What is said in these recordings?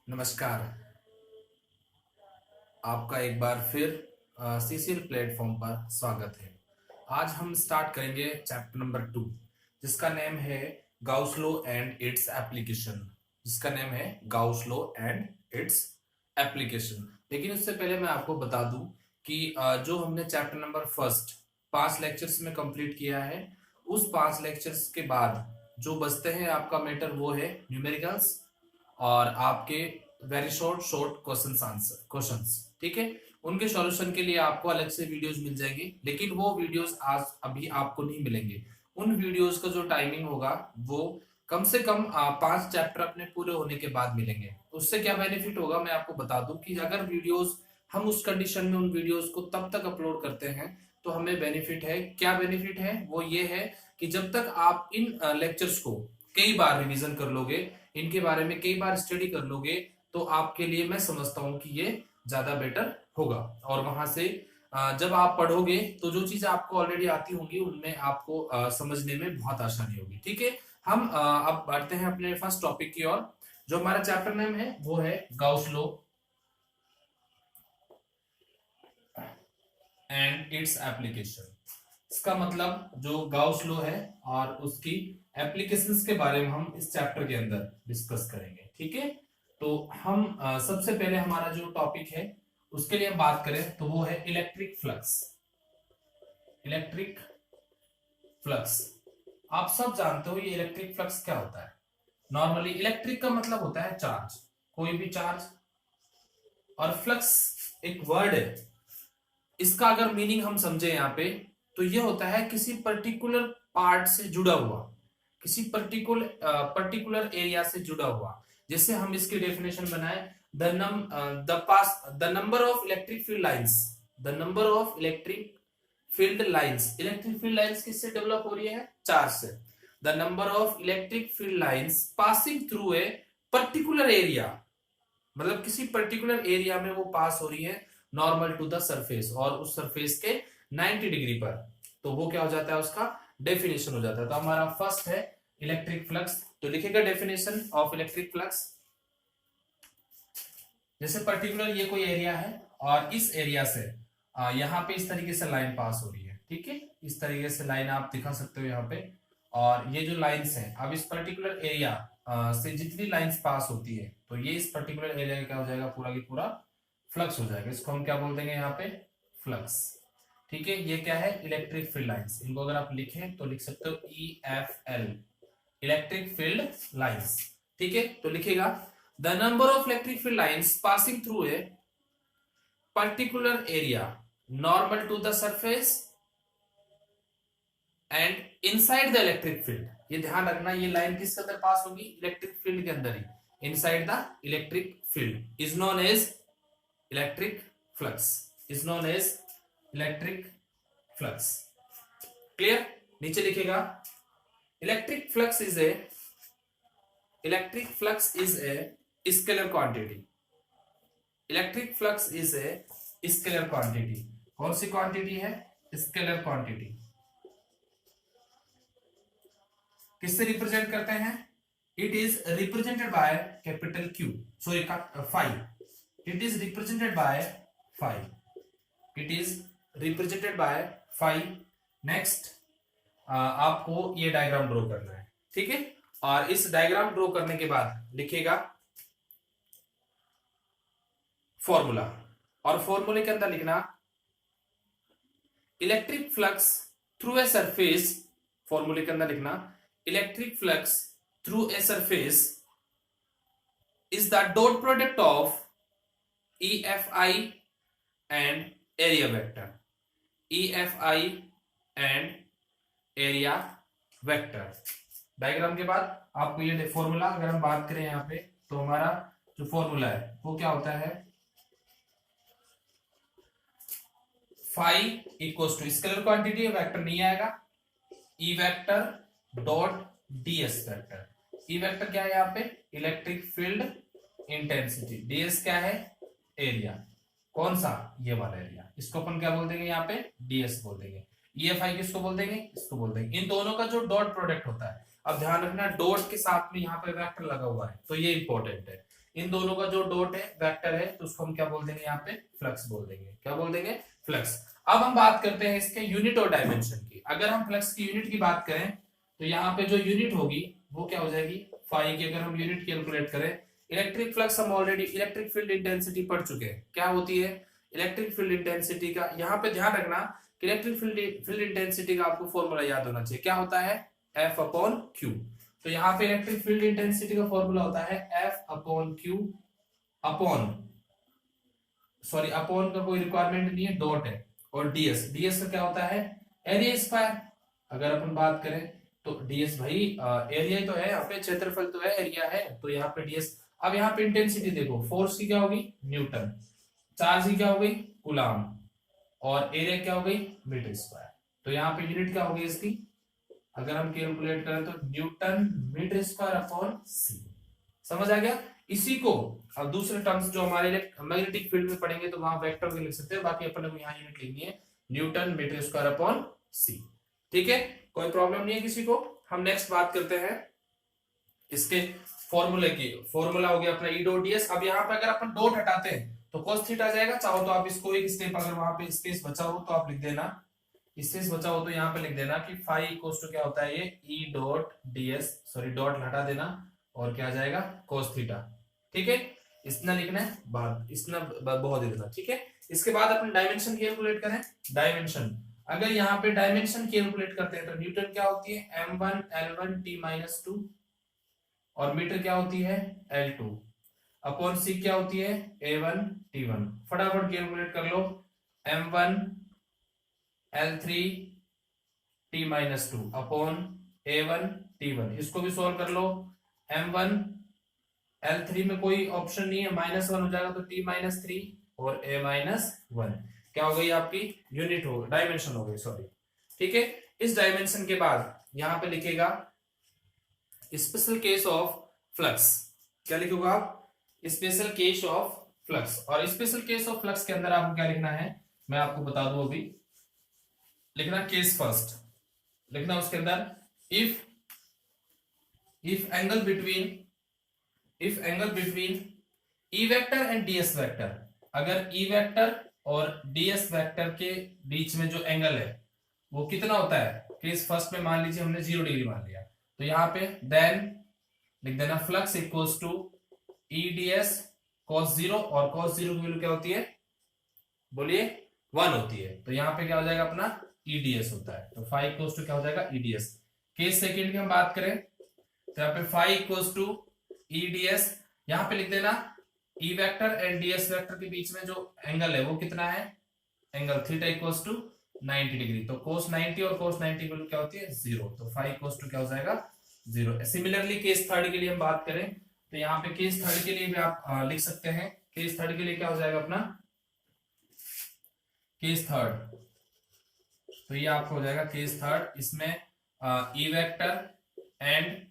नमस्कार। आपका एक बार फिर सीसीएल प्लेटफॉर्म पर स्वागत है। आज हम स्टार्ट करेंगे चैप्टर नंबर 2, जिसका नेम है Gauss law and its application. लेकिन उससे पहले मैं आपको बता दूं कि जो हमने चैप्टर नंबर फर्स्ट 5 लेक्चर्स में कंप्लीट किया है, उस 5 लेक्चर्स के बाद जो बचते हैं आपका मैटर वो है न्यूमेरिकल्स और आपके वेरी शॉर्ट शॉर्ट क्वेश्चंस। ठीक है, उनके सॉल्यूशन के लिए आपको अलग से वीडियोस मिल जाएंगे, लेकिन वो वीडियोस आज अभी आपको नहीं मिलेंगे। उन वीडियोस का जो टाइमिंग होगा वो कम से कम 5 चैप्टर अपने पूरे होने के बाद मिलेंगे। उससे क्या बेनिफिट होगा मैं आपको बता दूं कि अगर वीडियोस हम उस कंडीशन में उन वीडियोस को तब तक अपलोड करते हैं तो हमें बेनिफिट है। क्या बेनिफिट है? वो ये है कि जब तक आप इन लेक्चर्स को कई बार रिवीजन कर लोगे, इनके बारे में कई बार स्टडी कर लोगे, तो आपके लिए मैं समझता हूं कि ये ज्यादा बेटर होगा। और वहां से जब आप पढ़ोगे तो जो चीजें आपको ऑलरेडी आती होंगी उनमें आपको समझने में बहुत आसानी होगी। ठीक है, हम अब बढ़ते हैं अपने फर्स्ट टॉपिक की ओर। जो हमारा चैप्टर नेम है वो है Gauss law and its application. इसका मतलब जो गाउस लॉ है और उसकी एप्लीकेशंस के बारे में हम इस चैप्टर के अंदर डिस्कस करेंगे। ठीक है, तो हम सबसे पहले हमारा जो टॉपिक है उसके लिए हम बात करें तो वो है इलेक्ट्रिक फ्लक्स। इलेक्ट्रिक फ्लक्स, आप सब जानते हो ये इलेक्ट्रिक फ्लक्स क्या होता है। नॉर्मली इलेक्ट्रिक का मतलब होता है चार्ज, कोई भी चार्ज, और फ्लक्स एक वर्ड है। इसका अगर मीनिंग हम समझे यहाँ पे तो ये होता है किसी पर्टिकुलर पार्ट से जुड़ा हुआ, किसी पर्टिकुलर एरिया से जुड़ा हुआ। जैसे हम इसकी डेफिनेशन बनाए, the number of electric field lines, the number of electric field lines. Electric field lines किससे डेवलप हो रही है? चार्ज से। The number of electric field lines passing through a particular area, मतलब किसी पर्टिकुलर एरिया में वो पास हो रही है नॉर्मल टू द सरफेस, और उस सरफेस के 90 डिग्री पर, तो वो क्या हो जाता है? उसका डेफिनेशन हो जाता है। तो हमारा फर्स्ट है इलेक्ट्रिक फ्लक्स। तो लिखेगा डेफिनेशन ऑफ इलेक्ट्रिक फ्लक्स, जैसे पर्टिकुलर ये कोई एरिया है और इस एरिया से यहाँ पे इस तरीके से लाइन पास हो रही है। ठीक है, इस तरीके से लाइन आप दिखा सकते हो यहाँ पे। और ये जो लाइंस हैं, अब इस पर्टिकुलर एरिया से जितनी लाइंस पास होती है तो ये इस पर्टिकुलर एरिया का क्या हो जाएगा? पूरा की पूरा फ्लक्स हो जाएगा। इसको हम क्या बोल देंगे यहाँ पे? फ्लक्स। ठीक है, ये क्या है? Electric field lines. इनको अगर आप लिखें तो लिख सकते हो EFL, इलेक्ट्रिक फील्ड लाइंस। ठीक है, तो लिखेगा the number of electric field lines passing through a particular area normal to the surface and inside the electric field. ये ध्यान रखना, ये लाइन किसके अंदर पास होगी? इलेक्ट्रिक फील्ड के अंदर ही, inside the electric field, is known as electric flux, is known as electric flux. Clear? नीचे लिखेगा electric flux is a, electric flux is a scalar quantity. Electric flux is a scalar quantity. कौन सी quantity है? Scalar quantity. किससे represent करते हैं? It is represented by capital Q, sorry five. It is represented by five. It is represented by five. Next आपको ये diagram draw करना है। ठीक है, और इस डायग्राम ड्रॉ करने के बाद लिखेगा फॉर्मूला, और फॉर्मूले के अंदर लिखना electric flux through a surface. फॉर्मूले के अंदर लिखना electric flux through a surface is the dot product of EFI and area vector. EFI and area vector. Diagram के बाद आपको ये फॉर्मूला, अगर हम बात करें यहाँ पे तो हमारा जो फॉर्मूला है वो क्या होता है? Phi equals to scalar quantity, vector नहीं आएगा, E vector dot ds vector. E vector क्या है यहाँ पे? Electric field intensity. ds क्या है? एरिया। कौन सा? ये वाला एरिया। इसको अपन क्या बोल देंगे? यहाँ पे ds बोल देंगे। EFI किसको बोल देंगे? इसको बोल देंगे। इन दोनों का जो डॉट प्रोडक्ट होता है, अब ध्यान रखना डॉट के साथ में यहाँ पे वेक्टर लगा हुआ है, तो ये इंपॉर्टेंट है। इन दोनों का जो डॉट है वेक्टर है, तो उसको हम क्या बोल देंगे, यहाँ पे फ्लक्स बोल देंगे। क्या बोल देंगे, फ्लक्स। अब हम बात करते हैं इसके यूनिट और डायमेंशन की। अगर हम फ्लक्स की यूनिट की बात करें तो यहाँ पे जो यूनिट होगी वो क्या हो जाएगी, फाई की अगर हम यूनिट कैलकुलेट करें, इलेक्ट्रिक फ्लक्स हम ऑलरेडी इलेक्ट्रिक फील्ड इंटेंसिटी पढ़ चुके हैं, क्या होती है इलेक्ट्रिक फील्ड इंटेंसिटी का। यहाँ पे ध्यान रखना कि इलेक्ट्रिक फील्ड इंटेंसिटी का आपको फॉर्मूला याद होना चाहिए, क्या होता है, एफ अपॉन क्यू। तो यहाँ पे इलेक्ट्रिक फील्ड इंटेंसिटी का फॉर्मूला होता है F upon Q upon, sorry upon का कोई रिक्वायरमेंट नहीं है, डॉट है, और डीएस, डीएस का क्या होता है, एरिया स्क्वायर। अगर अपन बात करें तो डीएस भाई एरिया तो है, यहाँ पे क्षेत्रफल तो है, एरिया है, तो यहाँ पे डीएस। अब यहाँ पे इंटेंसिटी देखो, फोर्स की क्या होगी, न्यूटन, चार्ज की क्या हो गई, कूलाम, और एरिया क्या हो गई, मीटर स्क्वायर। तो यहाँ पे यूनिट क्या होगी इसकी, अगर हम कैलकुलेट करें तो न्यूटन मीटर स्क्वायर अपॉन सी। समझ आ गया। इसी को अब दूसरे टर्म्स जो हमारे मैग्नेटिक फील्ड में पढ़ेंगे तो वहां वेक्टर के लिख सकते हैं, बाकी अपन को यहाँ यूनिट लिखनी है न्यूटन मीटर स्क्वायर अपॉन सी। ठीक है, कोई प्रॉब्लम नहीं है किसी को। हम नेक्स्ट बात करते हैं इसके फॉर्मूले की। फॉर्मूला हो गया अपना ई डॉट डीएस। अब यहाँ पे अगर अपन डॉट हटाते हैं तो cos थीटा जाएगा। चाहो तो आप इसको एक स्टेप, अगर वहां पे स्पेस बचा हो तो आप लिख देना, स्पेस बचा हो तो यहाँ पे लिख देना कि फाई इक्वल्स टू क्या होता है, ये E dot DS, sorry dot हटा देना, और क्या जाएगा, cos थीटा। ठीक है, इतना लिखना है, बाद इतना बहुत ही देना। ठीक है, इसके बाद अपन डायमेंशन कैलकुलेट करें। डायमेंशन, अगर यहाँ पे डायमेंशन कैलकुलेट करते हैं तो न्यूटन क्या होती है, m1 l1 t-2, और मीटर क्या होती है, l2 अपॉन सी क्या होती है, a1 t1। फटाफट कैलकुलेट कर लो, m1 l3 t-2 upon a1 t1। इसको भी सॉल्व कर लो, m1 l3 में कोई ऑप्शन नहीं है, -1 हो जाएगा तो t-3 और a-1 क्या हो गई आपकी, यूनिट हो, डायमेंशन हो गई, सॉरी। ठीक है, इस डायमेंशन के बाद यहां पे लिखेगा स्पेशल केस ऑफ फ्लक्स। क्या लिखोगे आप, स्पेशल केस ऑफ फ्लक्स। और स्पेशल केस ऑफ फ्लक्स के अंदर आपको क्या लिखना है, मैं आपको बता दूं अभी। लिखना केस फर्स्ट, लिखना उसके अंदर if angle between E vector and DS vector. अगर ई वेक्टर और डीएस वेक्टर के बीच में जो एंगल है वो कितना होता है, केस फर्स्ट में मान लीजिए हमने 0 डिग्री मान लिया, तो यहाँ पे देन लिख देना flux equals to E DS cos 0, और cos 0 की वैल्यू क्या होती है, बोलिए 1 होती है। तो यहाँ पे क्या हो जाएगा अपना ईडीएस होता है, तो फाई इक्वल्स टू क्या हो जाएगा, ईडीएस। केस सेकंड की हम बात करें तो यहाँ पे फाई इक्वल्स टू ईडीएस, यहाँ पे लिख देना E vector and DS vector के बीच में जो एंगल है वो कितना है, angle theta equals to 90 degree. तो cos 90 और cos 90 की वैल्यू क्या होती है, 0। तो फाई इक्वल्स टू क्या हो जाएगा, 0। सिमिलरली केस थर्ड के लिए हम बात करें तो यहाँ पे केस थर्ड के लिए भी आप लिख सकते हैं। केस थर्ड के लिए क्या हो जाएगा अपना, केस थर्ड, तो ये आपको हो जाएगा केस थर्ड। इसमें ई वेक्टर एंड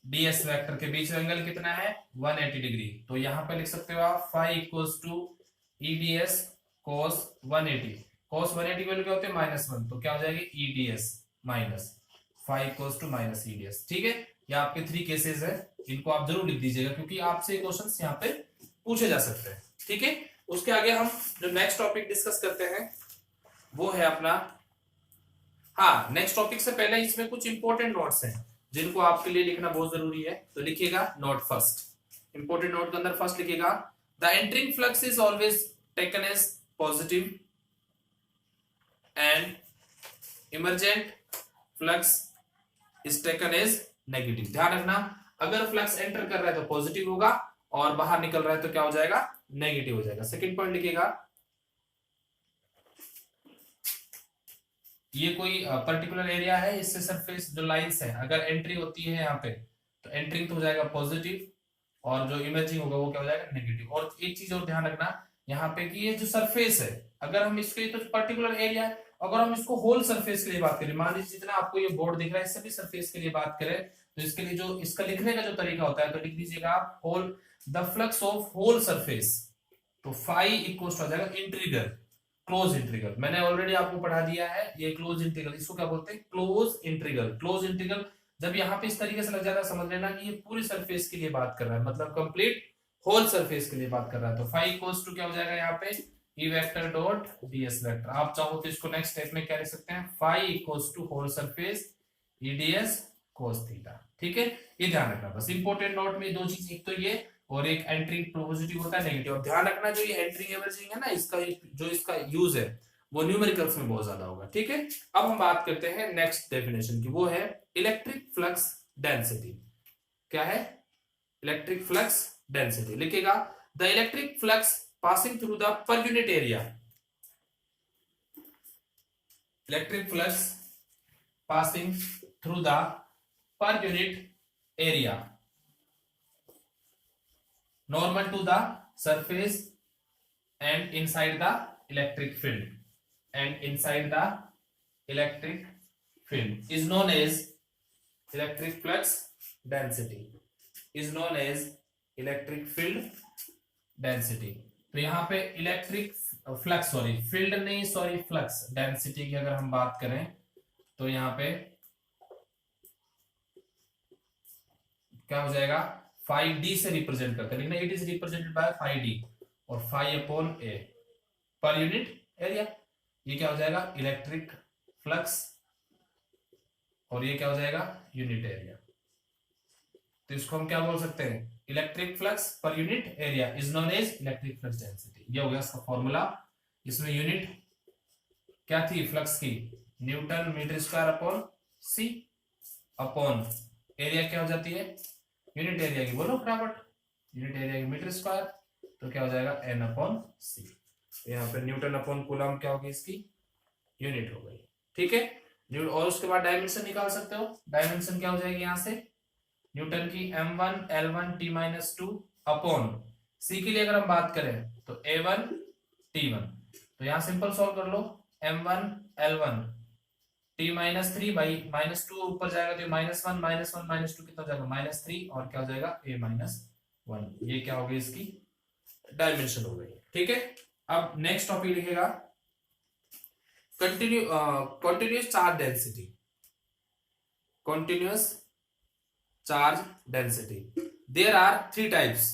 डीएस वेक्टर के बीच में एंगल कितना है, 180 डिग्री। तो यहाँ पे लिख सकते हो आप phi equals to E DS cos 180। cos 180 की वैल्यू क्या होती है, -1, तो क्या हो जाएगी E DS minus phi equals to minus E DS. ठीक है, ये आपके 3 केसेस है, इनको आप जरूर लिख दीजिएगा क्योंकि आपसे क्वेश्चंस यहाँ पे पूछे जा सकते हैं। ठीक है, उसके आगे हम जो नेक्स्ट टॉपिक डिस्कस करते हैं वो है अपना, हाँ नेक्स्ट टॉपिक से पहले इसमें कुछ इंपॉर्टेंट नोट्स हैं जिनको आपके लिए लिखना बहुत जरूरी है। तो लिखिएगा नोट फर्स्ट, इंपॉर्टेंट नोट के अंदर फर्स्ट लिखिएगा the entering flux is always taken as positive and emergent flux is taken as negative. ध्यान रखना, अगर फ्लक्स एंटर कर रहा है तो पॉजिटिव होगा और बाहर निकल रहा है तो क्या हो जाएगा, नेगेटिव हो जाएगा। सेकंड पॉइंट लिखिएगा, ये कोई पर्टिकुलर एरिया है, इससे सरफेस जो लाइंस है अगर एंट्री होती है यहाँ पे तो एंट्रिंग तो हो जाएगा पॉजिटिव और जो इमेजिंग होगा वो क्या हो जाएगा, नेगेटिव। और एक चीज और ध्यान रखना यहाँ पे कि ये जो सरफेस है अगर हम इसके तो पर्टिकुलर एरिया है, अगर हम इसको होल सरफेस के लिए बात करें, मान लीजिए जितना आपको ये बोर्ड दिख रहा है इससे भी सरफेस के लिए बात करें तो इसके लिए जो इसका लिखने का जो तरीका होता है तो लिख दीजिएगा आप whole the flux of whole surface. तो फाई इक्वल हो जाएगा इंटीग्रल, क्लोज इंटीग्रल। मैंने ऑलरेडी आपको पढ़ा दिया है ये क्लोज इंटीग्रल, इसको क्या बोलते हैं, क्लोज इंटीग्रल। क्लोज इंटीग्रल जब यहाँ पे इस तरीके से लग जाता है समझ लेना कि ये पूरी सरफेस के लिए बात कर रहा है, मतलब कंप्लीट होल सरफेस के लिए बात कर रहा है, तो फाई इक्वल्स टू क्या हो जाएगा यहाँ पे ई वेक्टर डॉट डीएस वेक्टर। आप चाहो तो इसको नेक्स्ट स्टेप में क्या लिख सकते हैं, phi equals to whole surface E DS cos theta. ठीक है, ये ध्यान रखना बस। इंपॉर्टेंट नोट में दो चीज, एक तो ये और एक एंट्री पॉजिटिव होता है नेगेटिव। और ध्यान रखना जो ये एंट्री एवरेजिंग है ना, इसका जो इसका यूज है वो न्यूमेरिकल्स में बहुत ज्यादा होगा। ठीक है, अब हम बात करते हैं नेक्स्ट डेफिनेशन की, वो है इलेक्ट्रिक फ्लक्स डेंसिटी। क्या है, इलेक्ट्रिक फ्लक्स डेंसिटी लिखेगा the electric flux passing through the पर unit area, electric flux passing through the पर unit area normal to the surface and inside the electric field is known as electric flux density, is known as electric field density। तो यहाँ पे electric flux, sorry field नहीं, sorry flux density की अगर हम बात करें तो यहाँ पे क्या हो जाएगा, फाई डी से रिप्रेजेंट करते हैं, लेकिन it is represented by phi D और phi upon A per unit area. ये क्या हो जाएगा, इलेक्ट्रिक फ्लक्स, और ये क्या हो जाएगा, यूनिट एरिया। तो इसको हम क्या बोल सकते हैं, electric flux per unit area is known as electric flux density. ये हो गया इसका फॉर्मूला। इसमें यूनिट क्या थी फ्लक्स की, न्यूटन मीटर स्क्वायर अपॉन सी, अपॉन एरिया क्या हो जाती है, यूनिट एरिया की बोलो फटाफट, यूनिट एरिया की मीटर स्क्वायर, तो क्या हो जाएगा एन अपॉन सी। तो यहाँ पे न्यूटन अपॉन कूलम क्या होगी, इसकी यूनिट हो गई। ठीक है, और उसके बाद डायमेंशन निकाल सकते हो। डायमेंशन क्या हो जाएगी यहाँ से, न्यूटन की m1 l1 t-2 अपॉन सी के लिए अगर हम बात करें तो a1 t1। तो यहाँ सिंपल सॉल्व कर लो, m1 l1 t-3 बाई -2 ऊपर जाएगा तो -1 -1 -2 कितना हो जाएगा -3, और क्या हो जाएगा a-1। ये क्या हो गई, इसकी डायमेंशन हो गई। ठीक है, अब नेक्स्ट टॉपिक लिखेगा continuous charge density, continuous charge density. There are 3 types.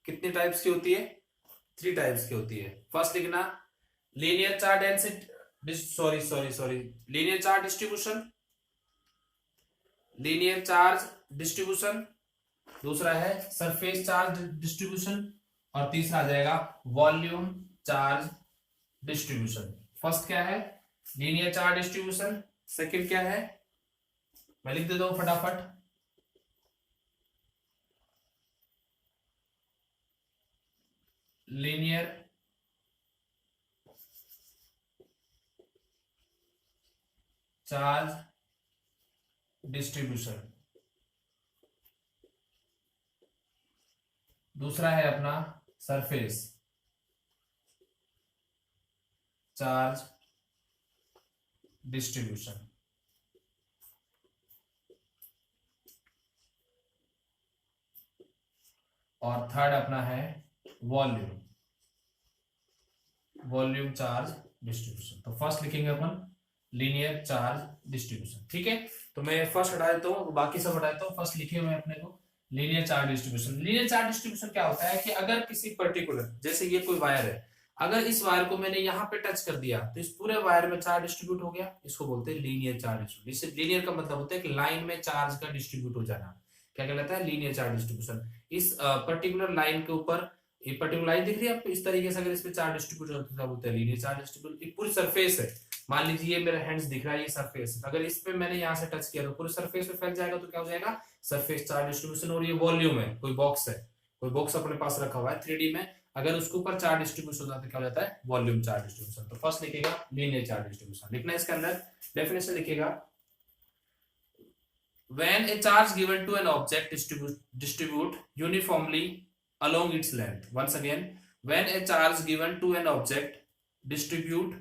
कितने टाइप्स की होती है, 3 टाइप्स की होती है। फर्स्ट लिखना linear charge density, linear charge distribution, linear charge distribution. दूसरा है सरफेस चार्ज डिस्ट्रीब्यूशन, और तीसरा आ जाएगा वॉल्यूम चार्ज डिस्ट्रीब्यूशन। फर्स्ट क्या है, लीनियर चार्ज डिस्ट्रीब्यूशन। सेकंड क्या है, मैं लिख देता हूं फटाफट, लीनियर चार्ज डिस्ट्रीब्यूशन। दूसरा है अपना सरफेस चार्ज डिस्ट्रीब्यूशन। और थर्ड अपना है वॉल्यूम चार्ज डिस्ट्रीब्यूशन। तो फर्स्ट लिखेंगे अपन लीनियर चार्ज डिस्ट्रीब्यूशन। ठीक है, तो मैं फर्स्ट हटा देता हूँ, बाकी सब हटा देता हूँ। फर्स्ट लिखे हुए अपने को linear charge distribution. Linear charge distribution क्या होता है कि अगर किसी पर्टिकुलर, जैसे ये कोई वायर है, अगर इस वायर को मैंने यहाँ पे टच कर दिया तो इस पूरे वायर में चार्ज डिस्ट्रीब्यूट हो गया, इसको बोलते हैं लीनियर चार्ज डिस्ट्रीब्यूशन। लीनियर का मतलब होता है कि लाइन में चार्ज का डिस्ट्रीब्यूट हो जाना, क्या कहलाता है, लीनियर चार्ज डिस्ट्रीब्यूशन। इस पर्टिकुलर लाइन के ऊपर, ये पर्टिकुलर लाइन दिख रही है आपको, इस तरीके से अगर इस पे चार्ज डिस्ट्रीब्यूट होता है बोलते हैं लीनियर चार्ज डिस्ट्रीब्यूशन। एक पूरी सरफेस है, मान लीजिए ये मेरा हैंड्स दिख रहा है, ये सरफेस, अगर इस पे मैंने यहाँ से टच किया तो पूरे सरफेस पे फैल जाएगा, तो क्या हो जाएगा, सरफेस चार्ज डिस्ट्रीब्यूशन। और ये वॉल्यूम है, कोई बॉक्स है, कोई बॉक्स अपने पास रखा हुआ है 3D में, अगर उसके ऊपर चार्ज डिस्ट्रीब्यूशन होता है तो क्या हो जाता है, वॉल्यूम चार्ज डिस्ट्रीब्यूशन। तो फर्स्ट लिखेगा लीनियर चार्ज डिस्ट्रीब्यूशन। लिखना इसके अंदर डेफिनेशन लिखेगा, when a charge given to an object distribute uniformly along its length. Once again, when a charge given to an object distribute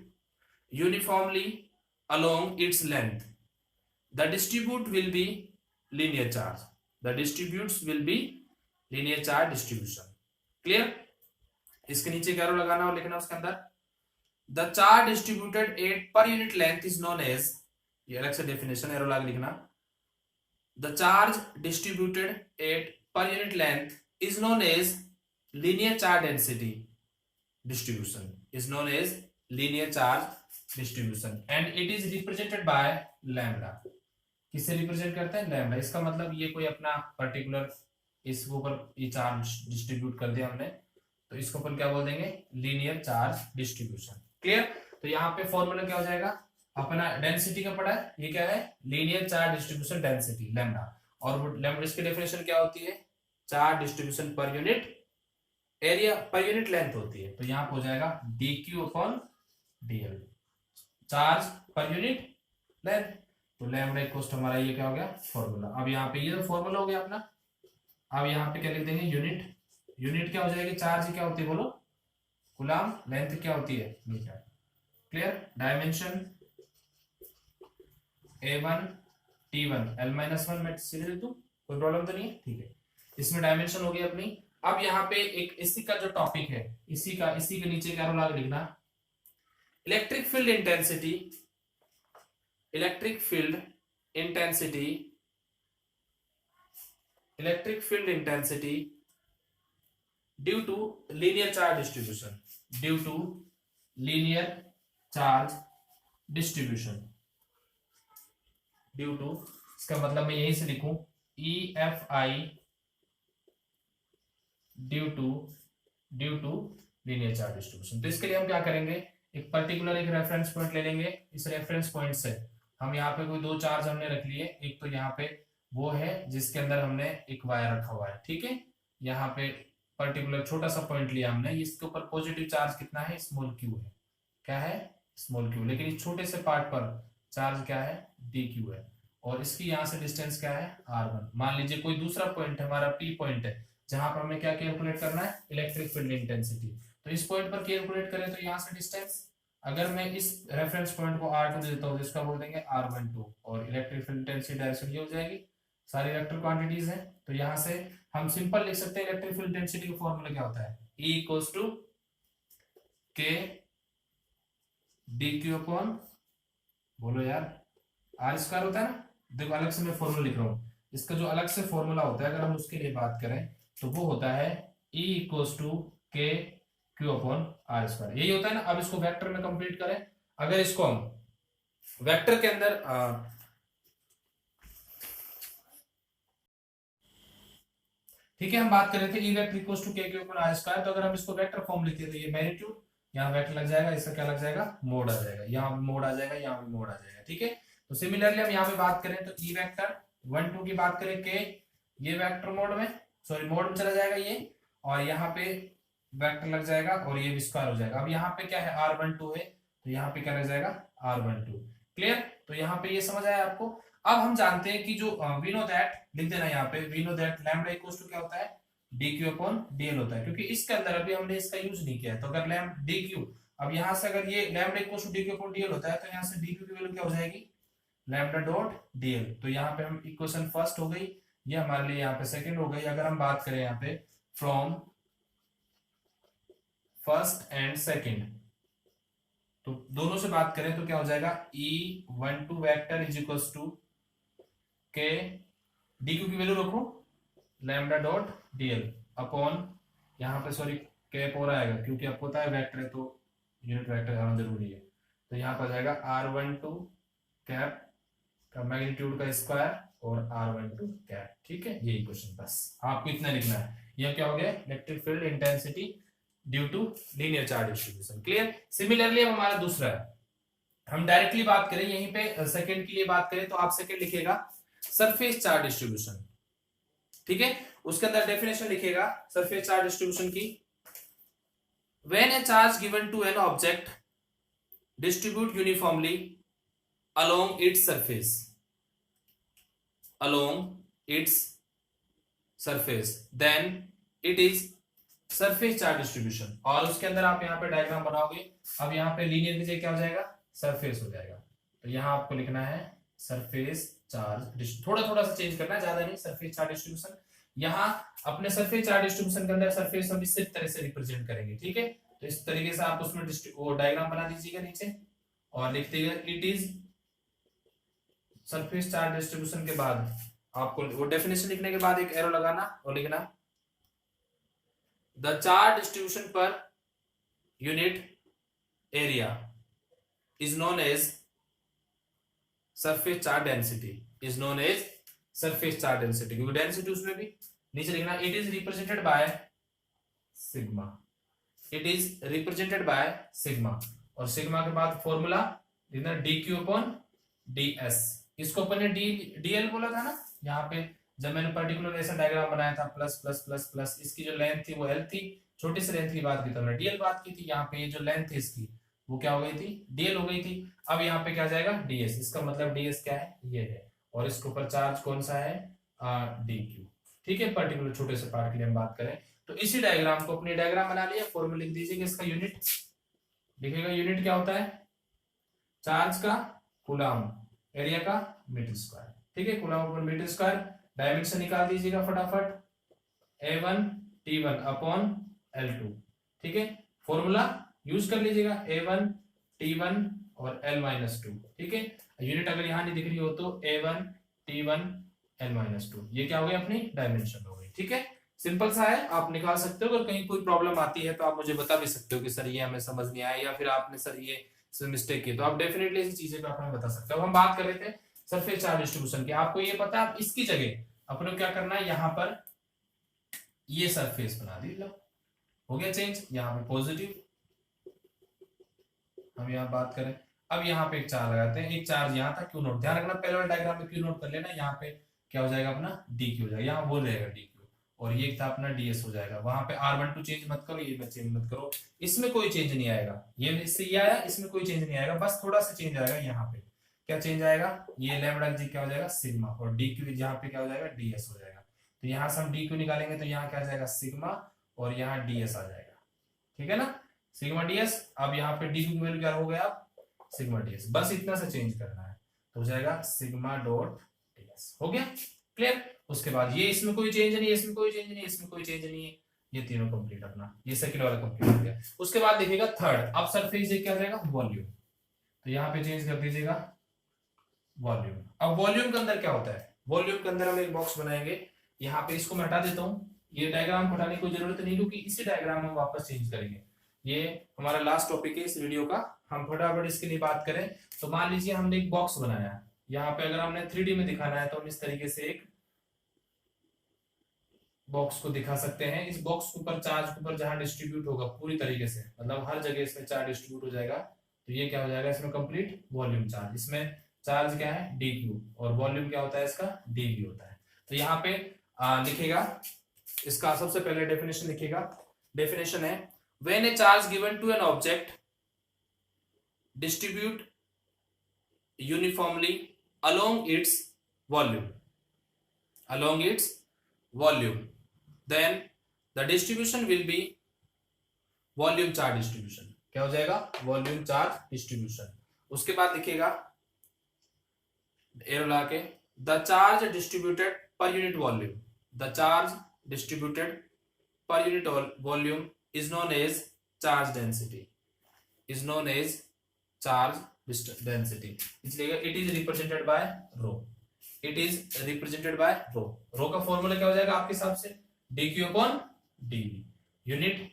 uniformly along its length, the distribute will be linear charge. The distributes will be linear charge distribution. Clear? इसके नीचे एक arrow लगाना और लिखना उसके अंदर, the charge distributed at per unit length is known as, ये अलग से डेफिनेशन एरो लगा लिखना, the charge distributed at per unit length is known as linear charge density distribution is known as linear charge distribution and it is represented by lambda. किससे represent करते हैं? Lambda. इसका मतलब ये कोई अपना पर्टिकुलर इस ऊपर ये चार्ज डिस्ट्रीब्यूट कर दिया हमने, तो इसको अपन क्या बोल देंगे? Linear charge distribution. क्लियर? तो यहाँ पे फॉर्मूला क्या हो जाएगा? अपना डेंसिटी का पड़ा है, ये क्या है? Linear charge distribution density lambda. और लैम्डा इसकी डेफिनेशन क्या होती है? Charge distribution per unit area per unit length होती है। तो यहाँ पे हो जाएगा dq upon dl, charge per unit length. तो लैम्डा इक्वल्स टू हमारा ये क्या हो गया? फॉर्मूला। अब यहाँ पे ये तो फॉर्मूला हो गया अपना। अब यहाँ पे क्या लिख देंगे? यूनिट। यूनिट क्या हो जाएगी? चार्ज क्या होती है बोलो? कूलम। लेंथ क्या होती है? Metre. Clear? Dimension a1 t1 l-1 मैं सीधे लिख दूं, कोई प्रॉब्लम तो नहीं है? ठीक है, इसमें डायमेंशन हो गई अपनी। अब यहाँ पे एक इसी का जो टॉपिक है, इसी के नीचे क्या लगा लिखना? Electric field intensity, electric field intensity, electric field intensity due to linear charge distribution, due to linear charge distribution, due to, इसका मतलब मैं यहीं से लिखूं EFI due to linear charge distribution. तो इसके लिए हम क्या करेंगे? एक पर्टिकुलर एक रेफरेंस पॉइंट ले लेंगे। इस रेफरेंस पॉइंट से हम यहाँ पे कोई दो चार्ज हमने रख लिए। एक तो यहाँ पे वो है जिसके अंदर हमने एक वायर रखा हुआ है, ठीक है। यहाँ पे पर्टिकुलर छोटा सा पॉइंट लिया हमने, इसके ऊपर पॉजिटिव चार्ज कितना है? स्मॉल क्यू है। क्या है? Small Q. लेकिन इस छोटे से पार्ट पर चार्ज क्या है? dq है। और इसकी यहाँ से डिस्टेंस क्या है? r1। मान लीजिए कोई दूसरा पॉइंट है, हमारा p पॉइंट है, जहां पर हमें क्या कैलकुलेट करना है? Electric field intensity. तो इस पॉइंट पर कैलकुलेट करें तो यहाँ से डिस्टेंस, अगर मैं इस रेफरेंस पॉइंट को r2 देता हूँ, इसका बोल देंगे r12, और इलेक्ट्रिक फील्ड इंटेंसिटी डायरेक्शन ये हो जाएगी। सारी इलेक्ट्रिक क्वांटिटीज हैं, तो यहाँ से हम सिंपल लिख सकते हैं इलेक्ट्रिक फील्ड इंटेंसिटी का फॉर्मूला क्या होता है? E equals to k dq upon, बोलो यार, आर स्क्वायर होता है ना। देखो अलग से मैं फॉर्मूला लिख रहा हूँ, इसका जो अलग से फॉर्मूला होता है, अगर हम उसके लिए बात करें तो वो होता है E इक्वल्स टू के क्यू अपॉन आर स्क्वायर। यही होता है ना। अब इसको वेक्टर में कंप्लीट करें, अगर इसको हम वेक्टर के अंदर ठीक है, हम बात कर रहे थे E वेक्टर इक्वल्स टू के क्यू अपॉन आर स्क्वायर। तो अगर हम इसको वेक्टर फॉर्म लिखते हैं तो ये मैग्नीट्यूड, यहाँ वेक्टर लग जाएगा, इसका क्या लग जाएगा? मोड आ जाएगा। यहाँ मोड आ जाएगा, यहाँ भी मोड आ जाएगा, ठीक है। तो सिमिलरली हम यहाँ पे बात करें तो ई वेक्टर 1 2 की बात करें के, ये वेक्टर मोड में, सॉरी मोड में चला जाएगा ये, और यहाँ पे वेक्टर लग जाएगा और ये भी स्क्वायर हो जाएगा। अब यहाँ पे क्या है? r12 है, तो यहाँ पे क्या लग जाएगा? r12। क्लियर? तो यहाँ पे ये समझ आया आपको। अब हम जानते हैं कि जो वी नो दैट, लिख देना यहाँ पे, we know that lambda equals to क्या होता है? dq अपॉन dl होता है, क्योंकि इसके अंदर अभी हमने इसका यूज नहीं किया है। तो अगर लैम्डा dq, अब यहाँ से अगर ये lambda equals to dq upon dl होता है, तो यहाँ से dq की वैल्यू क्या हो जाएगी? Lambda dot dl। तो यहाँ पे हम इक्वेशन फर्स्ट हो गई, ये हमारे लिए यहाँ पे सेकंड हो गई। अगर हम बात करें यहाँ पे फ्रॉम फर्स्ट एंड सेकंड, तो दोनों से बात करें तो क्या हो जाएगा? E12 vector is equals to k dq की वैल्यू रखो लैम्डा डॉट dl अपॉन, यहाँ पे सॉरी कैप और आएगा, क्योंकि आपको पता है वेक्टर है तो यूनिट वेक्टर आना जरूरी है। तो यहाँ पर जाएगा r12 कैप का मैग्नीट्यूड का स्क्वायर और r12 कैप, ठीक है। यही क्वेश्चन, बस आपको इतना लिखना है। यह क्या हो गया? Electric field intensity due to linear charge distribution. Clear? Similarly अब हमारा दूसरा है, हम डायरेक्टली बात करें यहीं पे सेकंड के लिए बात करें तो आप सेकंड लिखिएगा सरफेस चार्ज डिस्ट्रीब्यूशन, ठीक है। उसके अंदर डेफिनेशन लिखेगा सरफेस चार्ज डिस्ट्रीब्यूशन की। When a charge given to an object distribute uniformly along its surface, along its surface, then it is surface charge distribution। और उसके अंदर आप यहाँ पे डायग्राम बनाओगे, अब यहाँ पे लीनियर की जगह क्या हो जाएगा? सरफेस हो जाएगा। तो यहाँ आपको लिखना है सरफेस चार्ज, थोड़ा थोड़ा सा चेंज करना है, ज्यादा नहीं। सरफेस चार्ज डिस्ट्रीब्यूशन, यहाँ अपने सरफेस चार्ज डिस्ट्रीब्यूशन के अंदर सरफेस हम इस तरह से रिप्रेजेंट करेंगे, ठीक है। तो इस तरीके से आप उसमें वो डायग्राम बना दीजिएगा नीचे और लिख दीजिएगा it is surface charge distribution. के बाद आपको वो डेफिनेशन लिखने के बाद एक एरो लगाना और लिखना the charge distribution per unit area is known as surface charge density, is known as surface charge density, क्योंकि डेंसिटी उसमें भी नीचे लिखना, it is represented by sigma, it is represented by sigma, और सिग्मा के बाद फॉर्मूला लिखना D Q upon D S, इसको अपन ने डीएल बोला था ना यहाँ पे जब मैंने पर्टिकुलर ऐसा डायग्राम बनाया था, प्लस प्लस प्लस प्लस, इसकी जो लेंथ थी वो एल थी, छोटी सी लेंथ की बात की तो हमने डीएल बात की थी, यहाँ पे ये जो लेंथ है इसकी वो क्या हो गई थी, डीएल हो गई थी। अब यहाँ पे क्या जाएगा डीएस, इसका मतलब डीएस क्या है, ये है, और इसके ऊपर चार्ज कौन सा है, डी क्यू, ठीक है, पर्टिकुलर छोटे से पार्ट के लिए हम बात करें तो इसी डायग्राम को अपनी डायग्राम बना लिया, फॉर्मूला लिख दीजिए, इसका यूनिट लिखेगा, यूनिट क्या होता है, चार्ज का कूलम, एरिया का मीटर स्क्वायर, ठीक है, coulomb upon metre square, dimension निकाल दीजिएगा फटाफट, A1 T1 अपॉन L2, ठीक है, फॉर्मूला यूज कर लीजिएगा, A1 T1 और L-2, ठीक है, यूनिट अगर यहां नहीं दिख रही हो तो A1 T1 L-2, ये क्या हो गया, अपनी डायमेंशन हो गई, ठीक है, सिंपल सा है, आप निकाल सकते हो, अगर कहीं कोई प्रॉब्लम आती है तो आप मुझे बता भी सकते हो कि सर ये हमें समझ नहीं आया, या फिर आपने सर ये मिस्टेक की, तो आप डेफिनेटली ऐसी चीजें को आप हमें बता सकते हो। हम बात कर रहे थे सरफेस चार्ज डिस्ट्रीब्यूशन की, आपको ये पता है, आप इसकी जगह अपने क्या करना है, यहाँ पर ये सरफेस बना दी, लो हो गया चेंज, यहाँ पे पॉजिटिव, हम यहाँ बात करें, अब यहाँ पे एक चार्ज लगाते हैं, एक चार्ज यहाँ था क्यू नोट, ध्यान रखना पहले वाले डायग्राम में क्यू नोट कर लेना, यहाँ पे क्या हो जाएगा अपना डी क्यू हो जाएगा, यहाँ वो रहेगा डी क्यू, और ये था अपना डीएस हो जाएगा, वहां पे R12 चेंज मत करो, ये मत चेंज मत करो, इसमें कोई चेंज नहीं आएगा, ये इससे ये आया, इसमें कोई चेंज नहीं आएगा, बस थोड़ा सा चेंज आएगा, यहाँ पे क्या चेंज आएगा, ये लैम्डा जी क्या हो जाएगा सिग्मा, और डी क्यू यहाँ पे क्या हो जाएगा डीएस हो जाएगा, तो यहाँ से हम डी क्यू निकालेंगे तो यहाँ क्या आ जाएगा सिग्मा, और यहाँ डीएस आ जाएगा, ठीक है ना, सिग्मा डीएस, अब यहाँ पे डी क्यू की वैल्यू क्या हो गया, सिग्मा डीएस, बस इतना सा चेंज करना है, तो हो जाएगा सिग्मा डॉट डीएस, हो गया क्लियर। उसके बाद ये इसमें कोई चेंज नहीं है, इसमें कोई चेंज नहीं है, इसमें कोई चेंज नहीं है, ये तीनों कंप्लीट अपना, ये सेकंड वाला कंप्लीट हो गया। उसके बाद देखिएगा थर्ड, अब सरफेस क्या हो जाएगा वॉल्यूम, तो यहाँ पे चेंज कर दीजिएगा वॉल्यूम। अब वॉल्यूम के अंदर क्या होता है, वॉल्यूम के अंदर हम एक बॉक्स बनाएंगे, यहाँ पे इसको मैं हटा देता हूँ, ये डायग्राम हटाने की कोई जरूरत नहीं, क्योंकि इसी डायग्राम में हम वापस चेंज करेंगे, ये हमारा लास्ट टॉपिक है इस वीडियो का, हम फटाफट इसके लिए बात करें तो मान लीजिए हमने एक बॉक्स बनाया है, यहाँ पे अगर हमने 3D में दिखाना है तो हम इस तरीके से एक बॉक्स को दिखा सकते हैं, इस बॉक्स के ऊपर चार्ज के ऊपर जहां डिस्ट्रीब्यूट होगा पूरी तरीके से, मतलब हर जगह इसमें चार्ज डिस्ट्रीब्यूट हो जाएगा, तो ये क्या हो जाएगा इसमें कंप्लीट वॉल्यूम चार्ज, इसमें चार्ज क्या है डी क्यू, और वॉल्यूम क्या होता है इसका डी वी होता है। तो यहाँ पे लिखेगा, इसका सबसे पहले डेफिनेशन लिखेगा, डेफिनेशन है when a charge given to an object distribute uniformly along its volume, along its volume, then the distribution will be volume charge distribution, क्या हो जाएगा वॉल्यूम चार्ज डिस्ट्रीब्यूशन। उसके बाद लिखेगा एरो लगा के, the charge distributed per unit volume, the charge distributed per unit volume is known as charge density, is known as charge density, इसलिए it is represented by rho, it is represented by rho, rho का formula क्या हो जाएगा आपके हिसाब से d Q upon d v, unit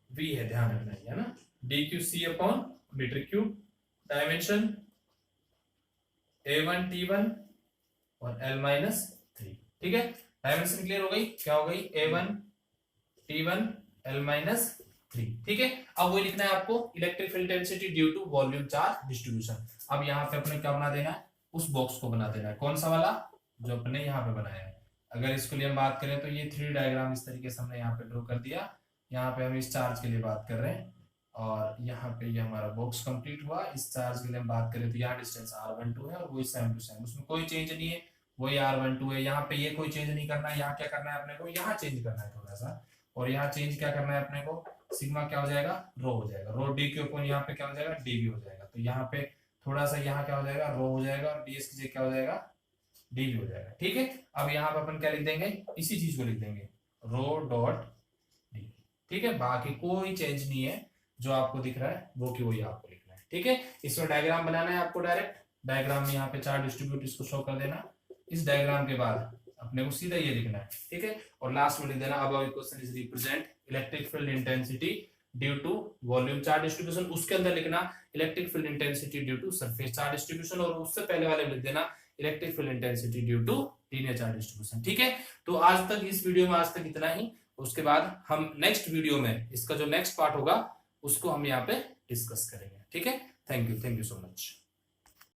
v है ध्यान रखना है ना, d q c upon metre cube, dimension A1 T1 और L-3, ठीक है, डायमेंशन क्लियर हो गई, क्या हो गई A1 T1 L-3, ठीक है। अब वही लिखना है आपको, electric field density due to volume charge distribution. अब यहाँ पे अपने क्या बना देना है, उस बॉक्स को बना देना है, कौन सा वाला जो अपने यहाँ पे बनाया है। अगर इसके लिए हम बात करें तो ये 3 डायग्राम इस तरीके से हमने यहाँ पे ड्रॉ कर दिया, यहाँ पे हम इस चार्ज के लिए बात कर रहे हैं, और यहाँ पे ये हमारा बॉक्स कंप्लीट हुआ। इस चार्ज के लिए हम बात करें तो यहाँ डिस्टेंस r12 है और वही सेम टू सेम, उसमें कोई चेंज नहीं है, वही r12 है। यहाँ पे ये कोई चेंज नहीं करना है, यहाँ क्या करना है अपने को, यहाँ चेंज करना है थोड़ा सा, और यहाँ चेंज क्या करना है अपने को, सिग्मा क्या हो जाएगा रो हो जाएगा, रो डी के ऊपर यहाँ पे क्या हो जाएगा डीवी हो जाएगा, तो यहाँ पे थोड़ा सा यहाँ क्या हो जाएगा रो हो जाएगा, और डीएस की जगह क्या हो जाएगा डीवी हो जाएगा, ठीक है। अब यहाँ पे अपन क्या लिख देंगे, इसी चीज को लिख देंगे रो डॉट डी, ठीक है, बाकी कोई चेंज नहीं है, जो आपको दिख रहा है वो की वही आपको लिखना है, ठीक है। इसमें डायग्राम बनाना है आपको, डायरेक्ट डायग्राम में यहाँ पे चार्ज डिस्ट्रीब्यूट इसको शो कर देना। इस डायग्राम के बाद अपने को सीधा ये लिखना है, ठीक है। और लास्ट में लिख देना अब equation is represent electric field intensity due to volume charge distribution, उसके अंदर लिखना electric field intensity due to surface charge distribution, और उससे पहले वाले में लिख देना electric field intensity due to linear charge distribution, ठीक है। तो आज तक इस वीडियो में आज तक इतना ही। उसके बाद हम नेक्स्ट वीडियो में इसका जो नेक्स्ट पार्ट होगा उसको हम यहाँ पे डिस्कस करेंगे, ठीक है। Thank you so much.